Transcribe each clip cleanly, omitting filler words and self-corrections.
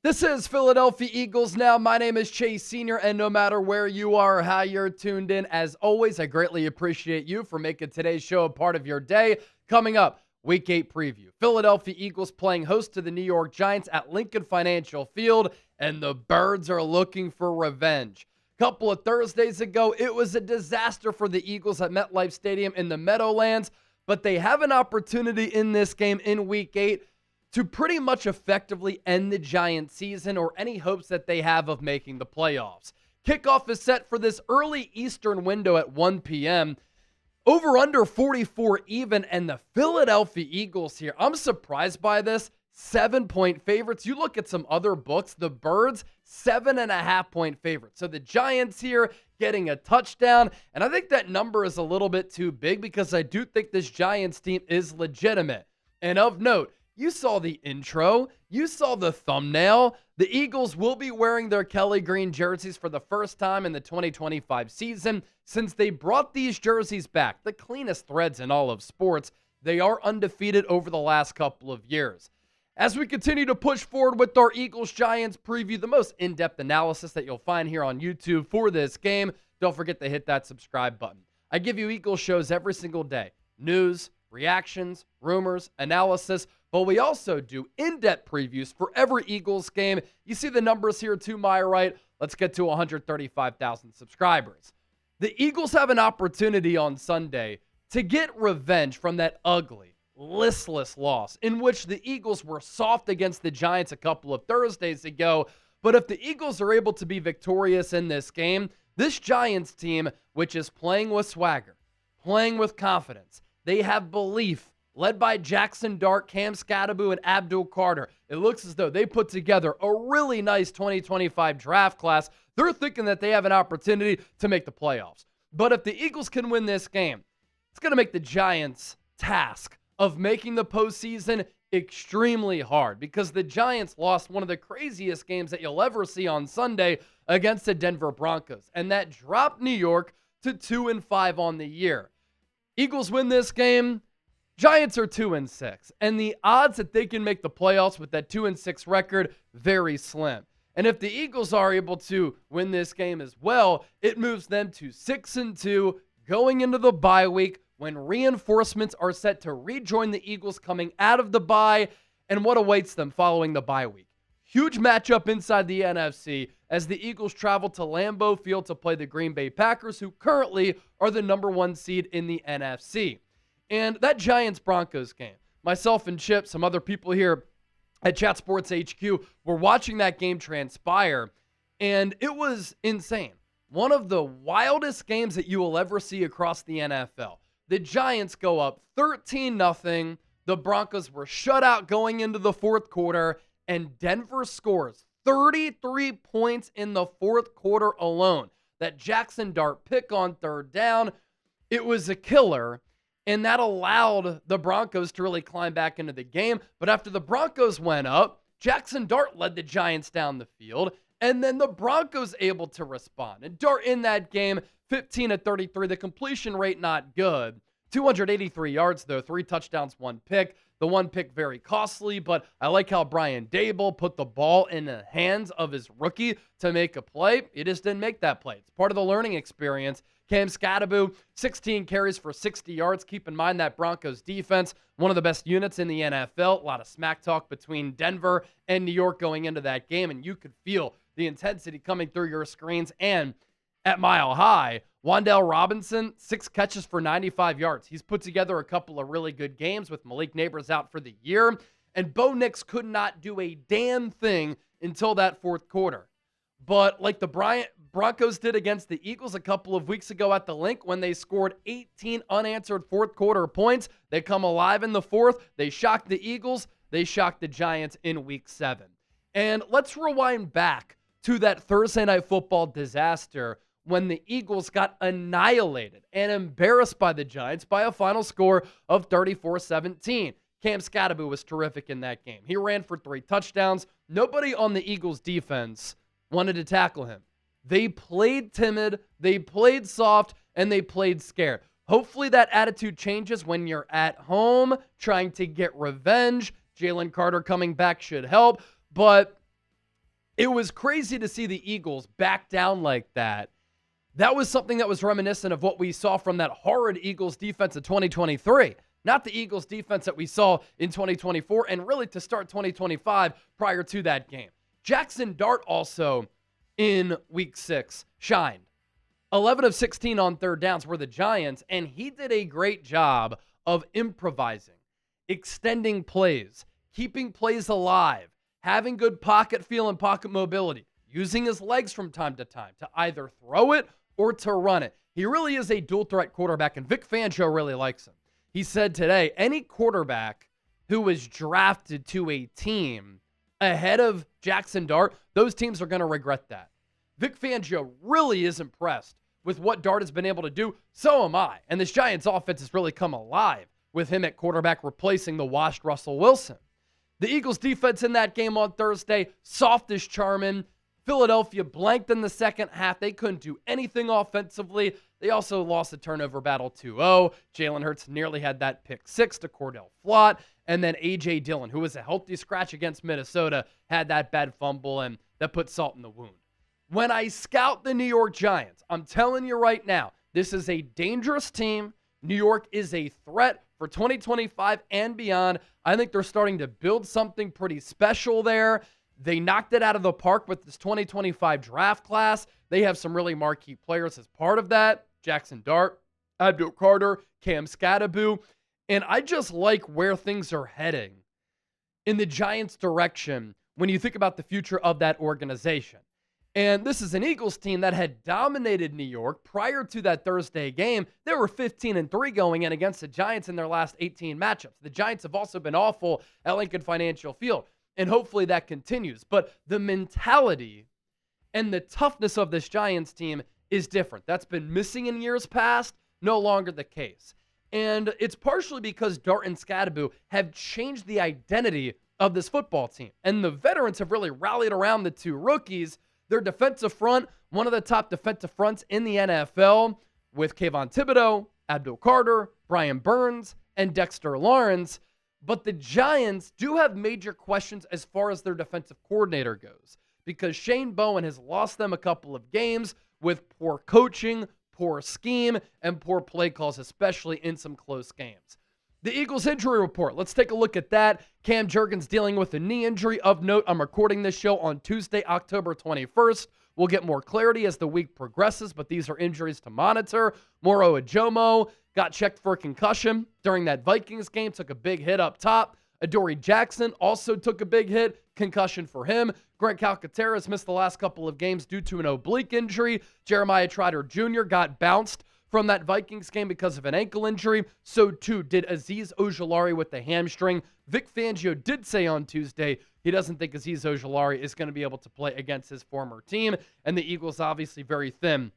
This is Philadelphia Eagles Now. My name is Chase Sr., and no matter where you are or how you're tuned in, as always, I greatly appreciate you for making today's show a part of your day. Coming up, Week 8 preview. Philadelphia Eagles playing host to the New York Giants at Lincoln Financial Field, and the Birds are looking for revenge. A couple of Thursdays ago, it was a disaster for the Eagles at MetLife Stadium in the Meadowlands, but they have an opportunity in this game in Week 8 to pretty much effectively end the Giants season or any hopes that they have of making the playoffs. Kickoff is set for this early Eastern window at 1 p.m. Over under 44 even, and the Philadelphia Eagles here, I'm surprised by this, 7-point favorites. You look at some other books, the Birds, 7.5-point favorites. So the Giants here getting a touchdown, and I think that number is a little bit too big because I do think this Giants team is legitimate. And of note, you saw the intro. You saw the thumbnail. The Eagles will be wearing their Kelly Green jerseys for the first time in the 2025 season. Since they brought these jerseys back, the cleanest threads in all of sports, they are undefeated over the last couple of years. As we continue to push forward with our Eagles-Giants preview, the most in-depth analysis that you'll find here on YouTube for this game, don't forget to hit that subscribe button. I give you Eagles shows every single day. News, reactions, rumors, analysis, but we also do in-depth previews for every Eagles game. You see the numbers here to my right. Let's get to 135,000 subscribers. The Eagles have an opportunity on Sunday to get revenge from that ugly, listless loss in which the Eagles were soft against the Giants a couple of Thursdays ago. But if the Eagles are able to be victorious in this game, this Giants team, which is playing with swagger, playing with confidence, they have belief, led by Jackson Dart, Cam Skattebo, and Abdul Carter. It looks as though they put together a really nice 2025 draft class. They're thinking that they have an opportunity to make the playoffs. But if the Eagles can win this game, it's going to make the Giants' task of making the postseason extremely hard because the Giants lost one of the craziest games that you'll ever see on Sunday against the Denver Broncos, and that dropped New York to 2-5 on the year. Eagles win this game, Giants are 2-6, and the odds that they can make the playoffs with that 2-6 record, very slim. And if the Eagles are able to win this game as well, it moves them to 6-2 going into the bye week when reinforcements are set to rejoin the Eagles coming out of the bye, and what awaits them following the bye week. Huge matchup inside the NFC as the Eagles travel to Lambeau Field to play the Green Bay Packers, who currently are the number 1 seed in the NFC. And that Giants-Broncos game, myself and Chip, some other people here at Chat Sports HQ, were watching that game transpire, and it was insane. One of the wildest games that you will ever see across the NFL. The Giants go up 13-0. The Broncos were shut out going into the fourth quarter, and Denver scores 33 points in the fourth quarter alone. That Jackson Dart pick on third down, it was a killer, and that allowed the Broncos to really climb back into the game. But after the Broncos went up, Jackson Dart led the Giants down the field, and then the Broncos able to respond. And Dart in that game, 15-33, the completion rate not good. 283 yards, though, 3 touchdowns, 1 pick. The 1 pick very costly, but I like how Brian Daboll put the ball in the hands of his rookie to make a play. He just didn't make that play. It's part of the learning experience. Cam Skattebo, 16 carries for 60 yards. Keep in mind that Broncos defense, one of the best units in the NFL. A lot of smack talk between Denver and New York going into that game, and you could feel the intensity coming through your screens. And at Mile High, Wan'Dale Robinson, 6 catches for 95 yards. He's put together a couple of really good games with Malik Neighbors out for the year. And Bo Nix could not do a damn thing until that fourth quarter. But like the Broncos did against the Eagles a couple of weeks ago at the Link when they scored 18 unanswered fourth quarter points, they come alive in the fourth. They shocked the Eagles. They shocked the Giants in week 7. And let's rewind back to that Thursday Night Football disaster when the Eagles got annihilated and embarrassed by the Giants by a final score of 34-17. Cam Skattebo was terrific in that game. He ran for 3 touchdowns. Nobody on the Eagles defense wanted to tackle him. They played timid, they played soft, and they played scared. Hopefully that attitude changes when you're at home trying to get revenge. Jalen Carter coming back should help, but It was crazy to see the Eagles back down like that. That was something that was reminiscent of what we saw from that horrid Eagles defense of 2023. Not the Eagles defense that we saw in 2024 and really to start 2025 prior to that game. Jackson Dart also in week 6 shined. 11 of 16 on third downs were the Giants, and he did a great job of improvising, extending plays, keeping plays alive, having good pocket feel and pocket mobility, using his legs from time to time to either throw it or to run it. He really is a dual threat quarterback, and Vic Fangio really likes him. He said today, any quarterback who was drafted to a team ahead of Jackson Dart, those teams are going to regret that. Vic Fangio really is impressed with what Dart has been able to do. So am I. And this Giants offense has really come alive with him at quarterback replacing the washed Russell Wilson. The Eagles defense in that game on Thursday, soft as charming. Philadelphia blanked in the second half. They couldn't do anything offensively. They also lost the turnover battle 2-0. Jalen Hurts nearly had that pick 6 to Cordell Flott. And then A.J. Dillon, who was a healthy scratch against Minnesota, had that bad fumble, and that put salt in the wound. When I scout the New York Giants, I'm telling you right now, this is a dangerous team. New York is a threat for 2025 and beyond. I think they're starting to build something pretty special there. They knocked it out of the park with this 2025 draft class. They have some really marquee players as part of that. Jackson Dart, Abdul Carter, Cam Skattebo. And I just like where things are heading in the Giants' direction when you think about the future of that organization. And this is an Eagles team that had dominated New York prior to that Thursday game. They were 15-3 going in against the Giants in their last 18 matchups. The Giants have also been awful at Lincoln Financial Field, and hopefully that continues. But the mentality and the toughness of this Giants team is different. That's been missing in years past, no longer the case. And it's partially because Dart and Skattebo have changed the identity of this football team. And the veterans have really rallied around the two rookies. Their defensive front, one of the top defensive fronts in the NFL, with Kayvon Thibodeau, Abdul Carter, Brian Burns, and Dexter Lawrence. But the Giants do have major questions as far as their defensive coordinator goes, because Shane Bowen has lost them a couple of games with poor coaching, poor scheme, and poor play calls, especially in some close games. The Eagles injury report. Let's take a look at that. Cam Jurgens dealing with a knee injury. Of note, I'm recording this show on Tuesday, October 21st. We'll get more clarity as the week progresses, but these are injuries to monitor. Moro Ajomo got checked for a concussion during that Vikings game, took a big hit up top. Adoree Jackson also took a big hit, concussion for him. Greg Calcaterra missed the last couple of games due to an oblique injury. Jeremiah Trotter Jr. got bounced from that Vikings game because of an ankle injury. So too did Azeez Ojulari with the hamstring. Vic Fangio did say on Tuesday he doesn't think Azeez Ojulari is going to be able to play against his former team. And the Eagles obviously very thin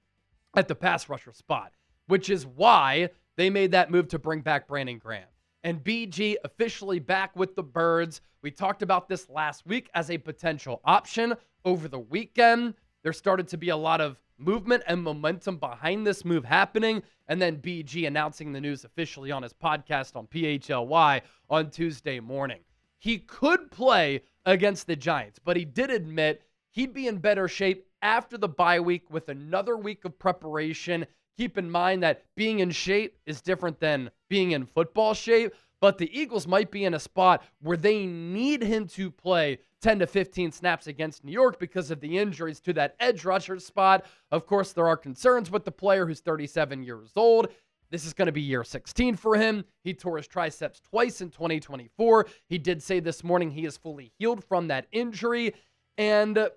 at the pass rusher spot, which is why they made that move to bring back Brandon Graham. And BG officially back with the Birds. We talked about this last week as a potential option. Over the weekend, there started to be a lot of movement and momentum behind this move happening. And then BG announcing the news officially on his podcast on PHLY on Tuesday morning. He could play against the Giants, but he did admit he'd be in better shape after the bye week with another week of preparation. Keep in mind that being in shape is different than being in football shape, but the Eagles might be in a spot where they need him to play 10 to 15 snaps against New York because of the injuries to that edge rusher spot. Of course, there are concerns with the player who's 37 years old. This is going to be year 16 for him. He tore his triceps twice in 2024. He did say this morning he is fully healed from that injury. And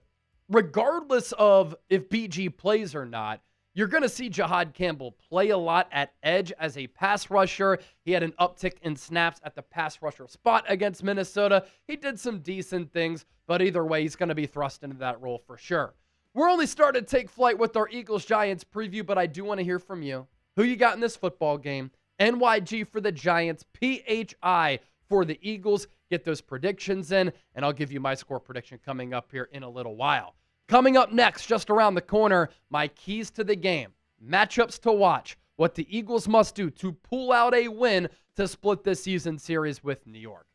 regardless of if BG plays or not, you're going to see Jihad Campbell play a lot at edge as a pass rusher. He had an uptick in snaps at the pass rusher spot against Minnesota. He did some decent things, but either way, he's going to be thrust into that role for sure. We're only starting to take flight with our Eagles-Giants preview, but I do want to hear from you. Who you got in this football game? NYG for the Giants, PHI for the Eagles. Get those predictions in, and I'll give you my score prediction coming up here in a little while. Coming up next, just around the corner, my keys to the game, matchups to watch, what the Eagles must do to pull out a win to split this season series with New York.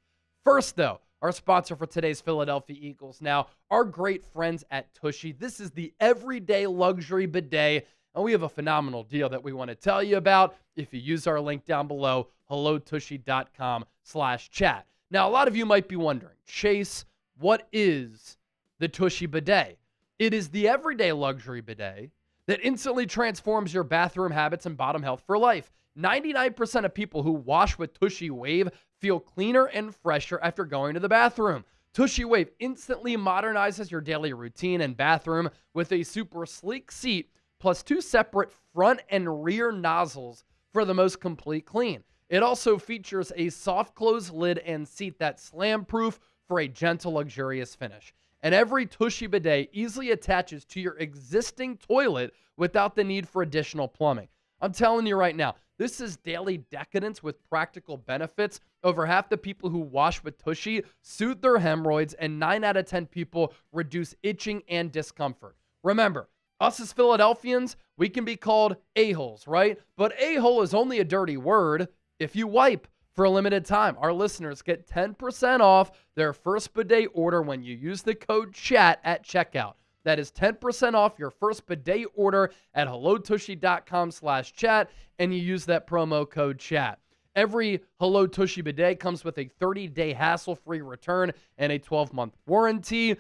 First, though, our sponsor for today's Philadelphia Eagles Now, our great friends at Tushy. This is the everyday luxury bidet, and we have a phenomenal deal that we want to tell you about if you use our link down below, hellotushy.com/chat. Now, a lot of you might be wondering, Chase, what is the Tushy bidet? It is the everyday luxury bidet that instantly transforms your bathroom habits and bottom health for life. 99% of people who wash with Tushy Wave feel cleaner and fresher after going to the bathroom. Tushy Wave instantly modernizes your daily routine and bathroom with a super sleek seat plus 2 separate front and rear nozzles for the most complete clean. It also features a soft close lid and seat that's slam-proof for a gentle, luxurious finish. And every Tushy bidet easily attaches to your existing toilet without the need for additional plumbing. I'm telling you right now, this is daily decadence with practical benefits. Over half the people who wash with Tushy soothe their hemorrhoids, and 9 out of 10 people reduce itching and discomfort. Remember, us as Philadelphians, we can be called a-holes, right? But a-hole is only a dirty word if you wipe. For a limited time, our listeners get 10% off their first bidet order when you use the code CHAT at checkout. That is 10% off your first bidet order at hellotushy.com/chat, and you use that promo code CHAT. Every Hello Tushy bidet comes with a 30-day hassle-free return and a 12-month warranty.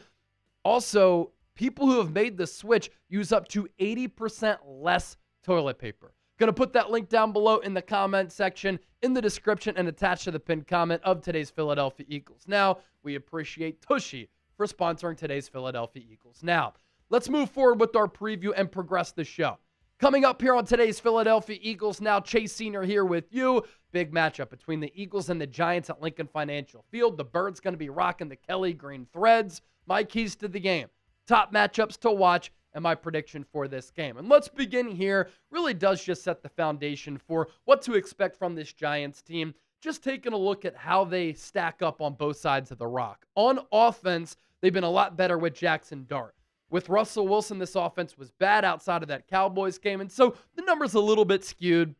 Also, people who have made the switch use up to 80% less toilet paper. Going to put that link down below in the comment section, in the description, and attached to the pinned comment of today's Philadelphia Eagles Now. We appreciate Tushy for sponsoring today's Philadelphia Eagles Now. Let's move forward with our preview and progress the show. Coming up here on today's Philadelphia Eagles Now, Chase Sr. here with you. Big matchup between the Eagles and the Giants at Lincoln Financial Field. The Birds going to be rocking the Kelly Green Threads. My keys to the game, top matchups to watch, and my prediction for this game. And let's begin here. Really does just set the foundation for what to expect from this Giants team. Just taking a look at how they stack up on both sides of the rock. On offense, they've been a lot better with Jackson Dart. With Russell Wilson, this offense was bad outside of that Cowboys game, and so the number's a little bit skewed.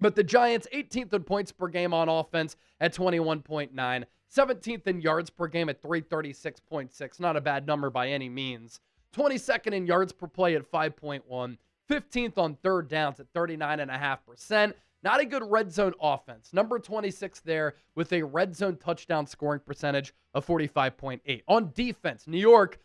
But the Giants, 18th in points per game on offense at 21.9, 17th in yards per game at 336.6. Not a bad number by any means. 22nd in yards per play at 5.1, 15th on third downs at 39.5%. Not a good red zone offense. Number 26 there with a red zone touchdown scoring percentage of 45.8. On defense, New York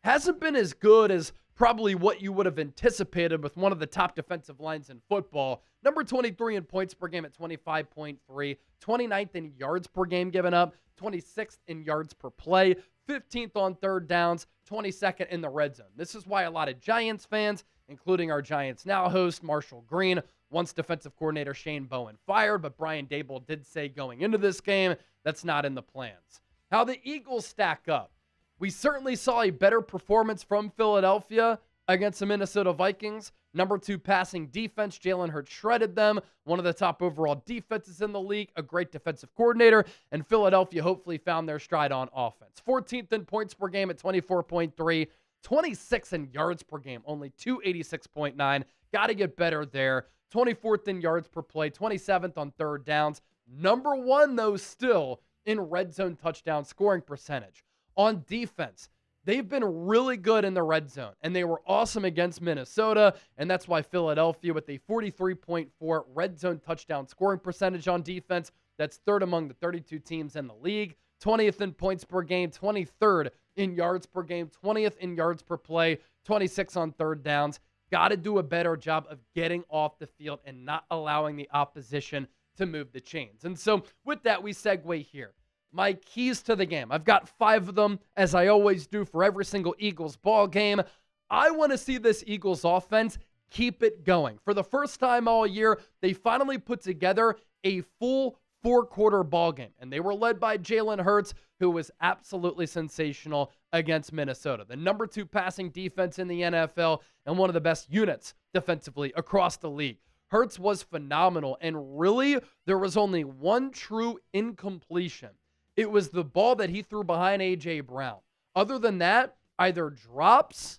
hasn't been as good as probably what you would have anticipated with one of the top defensive lines in football. Number 23 in points per game at 25.3, 29th in yards per game given up, 26th in yards per play, 15th on third downs, 22nd in the red zone. This is why a lot of Giants fans, including our Giants Now host, Marshall Green, wants defensive coordinator Shane Bowen fired, but Brian Daboll did say going into this game, that's not in the plans. How the Eagles stack up. We certainly saw a better performance from Philadelphia against the Minnesota Vikings. Number 2 passing defense, Jalen Hurts shredded them. One of the top overall defenses in the league, a great defensive coordinator, and Philadelphia hopefully found their stride on offense. 14th in points per game at 24.3, 26th in yards per game, only 286.9. Got to get better there. 24th in yards per play, 27th on third downs. Number 1, though, still in red zone touchdown scoring percentage. On defense, they've been really good in the red zone, and they were awesome against Minnesota, and that's why Philadelphia, with a 43.4 red zone touchdown scoring percentage on defense, that's third among the 32 teams in the league, 20th in points per game, 23rd in yards per game, 20th in yards per play, 26 on third downs. Got to do a better job of getting off the field and not allowing the opposition to move the chains. And so with that, we segue here. My keys to the game. I've got 5 of them, as I always do for every single Eagles ball game. I want to see this Eagles offense keep it going. For the first time all year, they finally put together a full 4-quarter ball game, and they were led by Jalen Hurts, who was absolutely sensational against Minnesota. The number 2 passing defense in the NFL and one of the best units defensively across the league. Hurts was phenomenal, and really, there was only one true incompletion. It was the ball that he threw behind A.J. Brown. Other than that, either drops,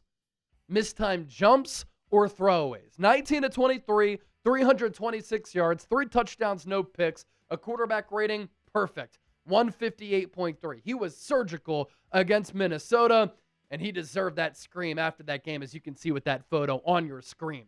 mistimed jumps, or throwaways. 19 to 23, 326 yards, 3 touchdowns, no picks, a quarterback rating, perfect. 158.3. He was surgical against Minnesota, and he deserved that scream after that game, as you can see with that photo on your screen.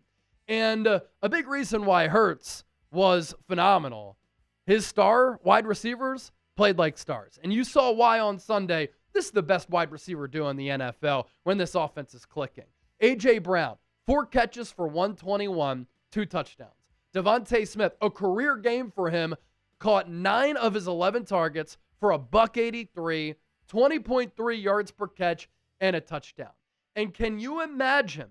And a big reason why Hurts was phenomenal, his star wide receivers played like stars. And you saw why on Sunday. This is the best wide receiver duo in the NFL when this offense is clicking. A.J. Brown, 4 catches for 121, 2 touchdowns. Devontae Smith, a career game for him, caught 9 of his 11 targets for a $183, 20.3 yards per catch, and a touchdown. And can you imagine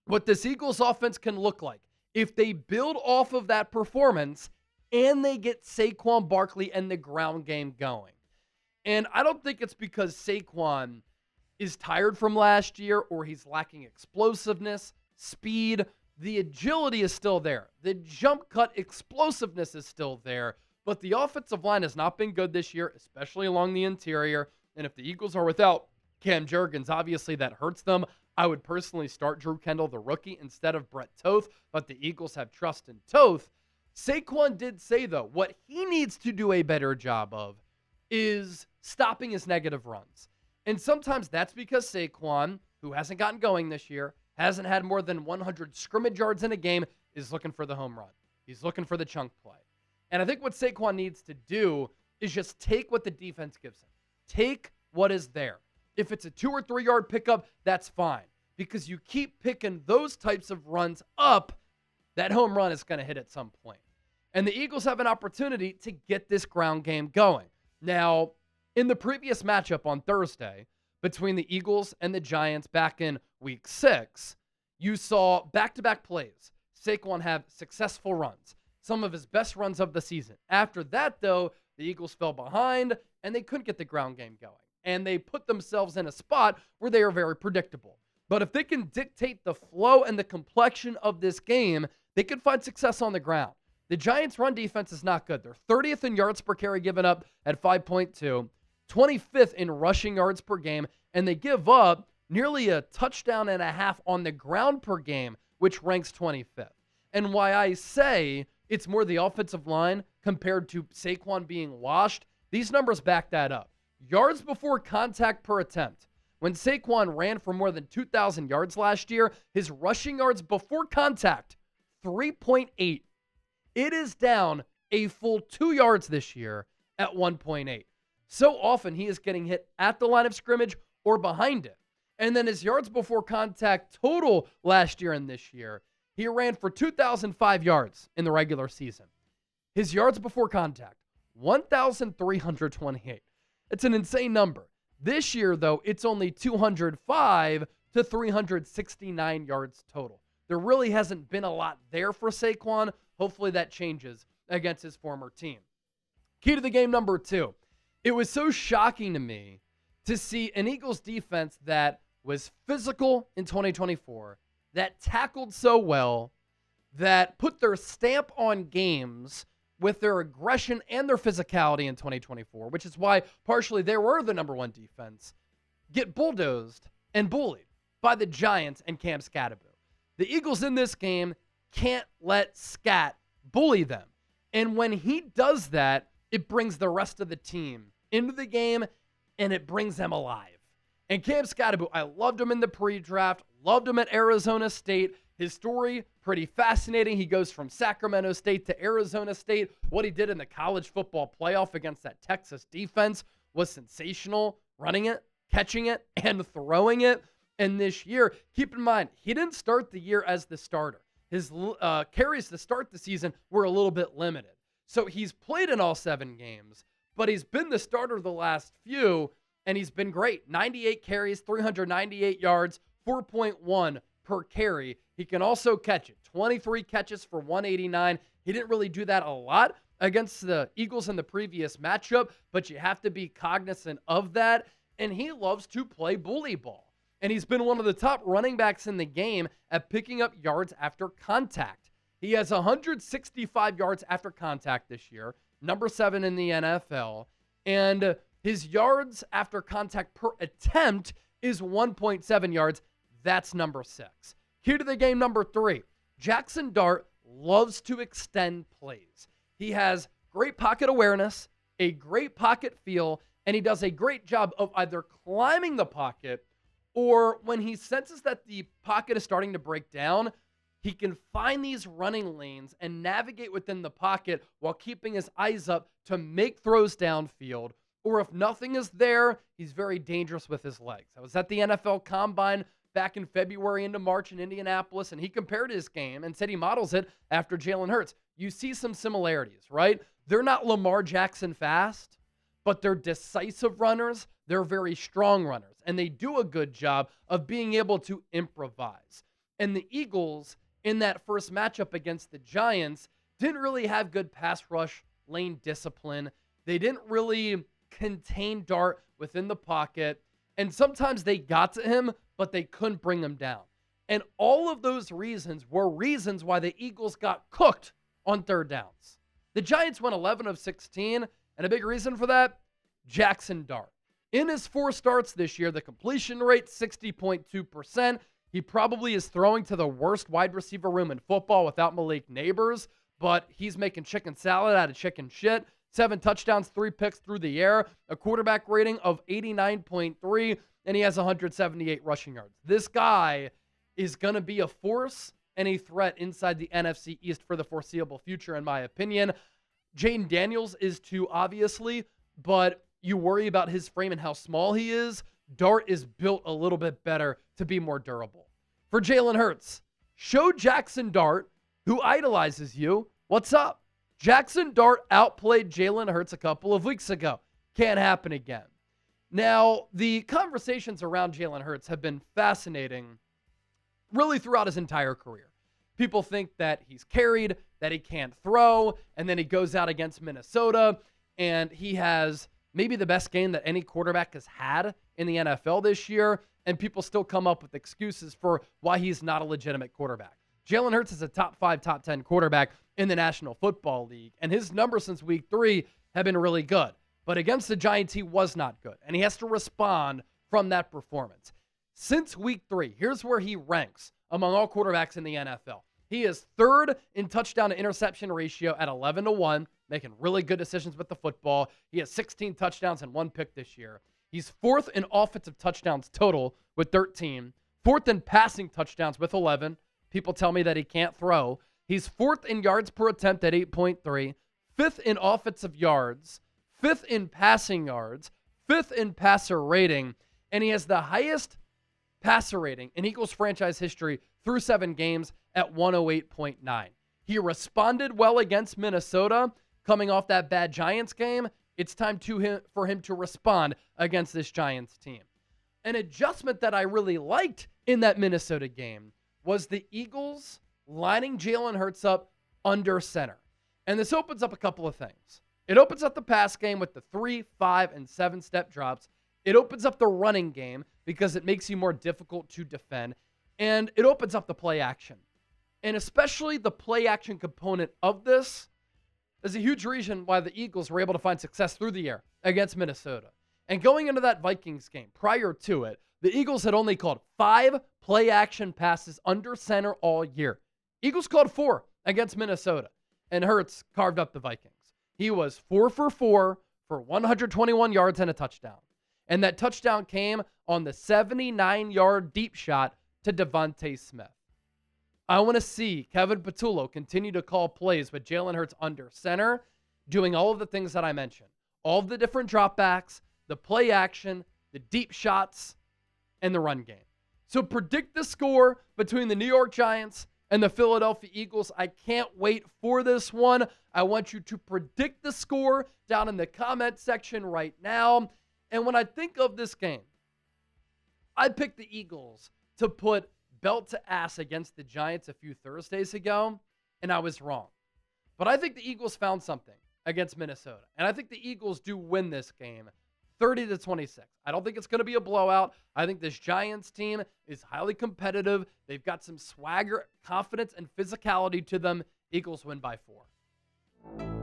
what this Eagles offense can look like if they build off of that performance and they get Saquon Barkley and the ground game going? And I don't think it's because Saquon is tired from last year or he's lacking explosiveness, speed. The agility is still there. The jump cut explosiveness is still there. But the offensive line has not been good this year, especially along the interior. And if the Eagles are without Cam Jurgens, obviously that hurts them. I would personally start Drew Kendall, the rookie, instead of Brett Toth. But the Eagles have trust in Toth. Saquon did say, though, what he needs to do a better job of is stopping his negative runs. And sometimes that's because Saquon, who hasn't gotten going this year, hasn't had more than 100 scrimmage yards in a game, is looking for the home run. He's looking for the chunk play. And I think what Saquon needs to do is just take what the defense gives him. Take what is there. If it's a 2 or 3 yard pickup, that's fine. Because you keep picking those types of runs up, that home run is going to hit at some point. And the Eagles have an opportunity to get this ground game going. Now, in the previous matchup on Thursday between the Eagles and the Giants back in Week 6, you saw back-to-back plays. Saquon have successful runs, some of his best runs of the season. After that, though, the Eagles fell behind, and they couldn't get the ground game going. And they put themselves in a spot where they are very predictable. But if they can dictate the flow and the complexion of this game, they could find success on the ground. The Giants' run defense is not good. They're 30th in yards per carry given up at 5.2, 25th in rushing yards per game, and they give up nearly a touchdown and a half on the ground per game, which ranks 25th. And why I say it's more the offensive line compared to Saquon being washed, these numbers back that up. Yards before contact per attempt. When Saquon ran for more than 2,000 yards last year, his rushing yards before contact, 3.8. It is down a full 2 yards this year at 1.8. So often he is getting hit at the line of scrimmage or behind it. And then his yards before contact total last year and this year, he ran for 2,005 yards in the regular season. His yards before contact, 1,328. It's an insane number. This year, though, it's only 205 to 369 yards total. There really hasn't been a lot there for Saquon. Hopefully that changes against his former team. Key to the game number 2. It was so shocking to me to see an Eagles defense that was physical in 2024, that tackled so well, that put their stamp on games with their aggression and their physicality in 2024, which is why partially they were the number 1 defense, get bulldozed and bullied by the Giants and Cam Skattebo. The Eagles in this game can't let Scat bully them. And when he does that, it brings the rest of the team into the game, and it brings them alive. And Cam Skattebo, I loved him in the pre-draft, loved him at Arizona State. His story, pretty fascinating. He goes from Sacramento State to Arizona State. What he did in the college football playoff against that Texas defense was sensational, running it, catching it, and throwing it. And this year, keep in mind, he didn't start the year as the starter. His carries to start the season were a little bit limited. So he's played in all 7 games, but he's been the starter the last few, and he's been great. 98 carries, 398 yards, 4.1 per carry. He can also catch it. 23 catches for 189. He didn't really do that a lot against the Eagles in the previous matchup, but you have to be cognizant of that. And he loves to play bully ball. And he's been one of the top running backs in the game at picking up yards after contact. He has 165 yards after contact this year, number 7 in the NFL. And his yards after contact per attempt is 1.7 yards. That's number 6. Key to the game number 3. Jackson Dart loves to extend plays. He has great pocket awareness, a great pocket feel, and he does a great job of either climbing the pocket or when he senses that the pocket is starting to break down, he can find these running lanes and navigate within the pocket while keeping his eyes up to make throws downfield. Or if nothing is there, he's very dangerous with his legs. I was at the NFL Combine back in February into March in Indianapolis, and he compared his game and said he models it after Jalen Hurts. You see some similarities, right? They're not Lamar Jackson fast, but they're decisive runners. They're very strong runners, and they do a good job of being able to improvise. And the Eagles, in that first matchup against the Giants, didn't really have good pass rush lane discipline. They didn't really contain Dart within the pocket, and sometimes they got to him, but they couldn't bring him down. And all of those reasons were reasons why the Eagles got cooked on third downs. The Giants went 11 of 16, and a big reason for that, Jackson Dart. In his 4 starts this year, the completion rate, 60.2%. He probably is throwing to the worst wide receiver room in football without Malik Neighbors, but he's making chicken salad out of chicken shit. 7 touchdowns, 3 picks through the air, a quarterback rating of 89.3, and he has 178 rushing yards. This guy is going to be a force and a threat inside the NFC East for the foreseeable future, in my opinion. Jaden Daniels is too, obviously, but you worry about his frame and how small he is. Dart is built a little bit better to be more durable. For Jalen Hurts, show Jackson Dart, who idolizes you, what's up. Jackson Dart outplayed Jalen Hurts a couple of weeks ago. Can't happen again. Now, the conversations around Jalen Hurts have been fascinating really throughout his entire career. People think that he's carried, that he can't throw, and then he goes out against Minnesota, and he has maybe the best game that any quarterback has had in the NFL this year, and people still come up with excuses for why he's not a legitimate quarterback. Jalen Hurts is a top 5, top 10 quarterback in the National Football League, and his numbers since week 3 have been really good. But against the Giants, he was not good, and he has to respond from that performance. Since week 3, here's where he ranks among all quarterbacks in the NFL. He is 3rd in touchdown to interception ratio at 11-1, making really good decisions with the football. He has 16 touchdowns and 1 pick this year. He's 4th in offensive touchdowns total with 13, 4th in passing touchdowns with 11. People tell me that he can't throw. He's 4th in yards per attempt at 8.3, 5th in offensive yards, 5th in passing yards, 5th in passer rating, and he has the highest passer rating in Eagles franchise history through 7 games at 108.9. He responded well against Minnesota coming off that bad Giants game. It's time for him to respond against this Giants team. An adjustment that I really liked in that Minnesota game was the Eagles lining Jalen Hurts up under center. And this opens up a couple of things. It opens up the pass game with the 3, 5, and 7-step drops. It opens up the running game because it makes you more difficult to defend. And it opens up the play action. And especially the play action component of this is a huge reason why the Eagles were able to find success through the air against Minnesota. And going into that Vikings game, prior to it, the Eagles had only called 5 play action passes under center all year. Eagles called 4 against Minnesota, and Hurts carved up the Vikings. He was 4 for 4 for 121 yards and a touchdown. And that touchdown came on the 79-yard deep shot to Devontae Smith. I want to see Kevin Patullo continue to call plays with Jalen Hurts under center, doing all of the things that I mentioned. All of the different dropbacks, the play action, the deep shots, and the run game. So predict the score between the New York Giants and the Philadelphia Eagles. I can't wait for this one. I want you to predict the score down in the comment section right now. And when I think of this game, I picked the Eagles to put belt to ass against the Giants a few Thursdays ago, and I was wrong. But I think the Eagles found something against Minnesota, and I think the Eagles do win this game 30-26. I don't think it's going to be a blowout. I think this Giants team is highly competitive. They've got some swagger, confidence, and physicality to them. Eagles win by 4.